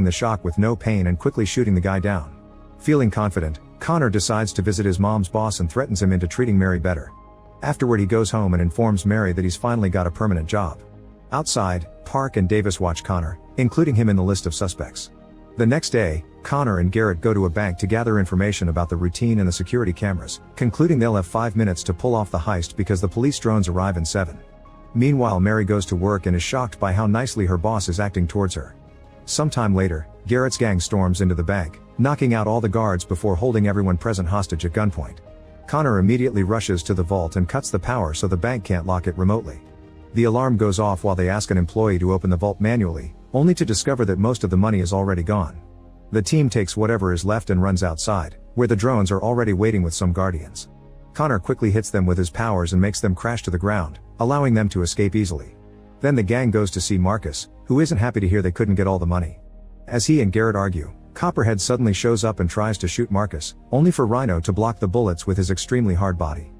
the shock with no pain and quickly shooting the guy down. Feeling confident, Connor decides to visit his mom's boss and threatens him into treating Mary better. Afterward he goes home and informs Mary that he's finally got a permanent job. Outside, Park and Davis watch Connor, including him in the list of suspects. The next day, Connor and Garrett go to a bank to gather information about the routine and the security cameras, concluding they'll have 5 minutes to pull off the heist because the police drones arrive in 7. Meanwhile, Mary goes to work and is shocked by how nicely her boss is acting towards her. Sometime later, Garrett's gang storms into the bank, knocking out all the guards before holding everyone present hostage at gunpoint. Connor immediately rushes to the vault and cuts the power so the bank can't lock it remotely. The alarm goes off while they ask an employee to open the vault manually, only to discover that most of the money is already gone. The team takes whatever is left and runs outside, where the drones are already waiting with some guardians. Connor quickly hits them with his powers and makes them crash to the ground, allowing them to escape easily. Then the gang goes to see Marcus, who isn't happy to hear they couldn't get all the money. As he and Garrett argue, Copperhead suddenly shows up and tries to shoot Marcus, only for Rhino to block the bullets with his extremely hard body.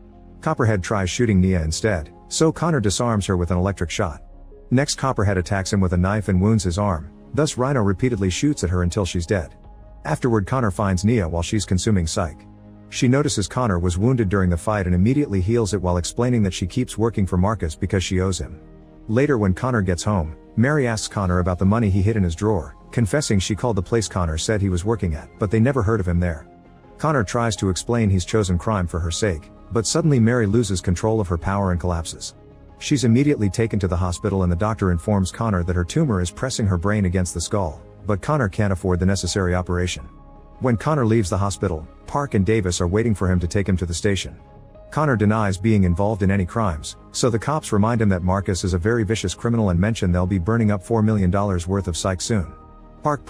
Copperhead tries shooting Nia instead, so Connor disarms her with an electric shot. Next, Copperhead attacks him with a knife and wounds his arm, thus Rhino repeatedly shoots at her until she's dead. Afterward, Connor finds Nia while she's consuming psych. She notices Connor was wounded during the fight and immediately heals it while explaining that she keeps working for Marcus because she owes him. Later, when Connor gets home, Mary asks Connor about the money he hid in his drawer, confessing she called the place Connor said he was working at, but they never heard of him there. Connor tries to explain he's chosen crime for her sake, but suddenly Mary loses control of her power and collapses. She's immediately taken to the hospital and the doctor informs Connor that her tumor is pressing her brain against the skull, but Connor can't afford the necessary operation. When Connor leaves the hospital, Park and Davis are waiting for him to take him to the station. Connor denies being involved in any crimes, so the cops remind him that Marcus is a very vicious criminal and mention they'll be burning up $4 million worth of psych soon. Park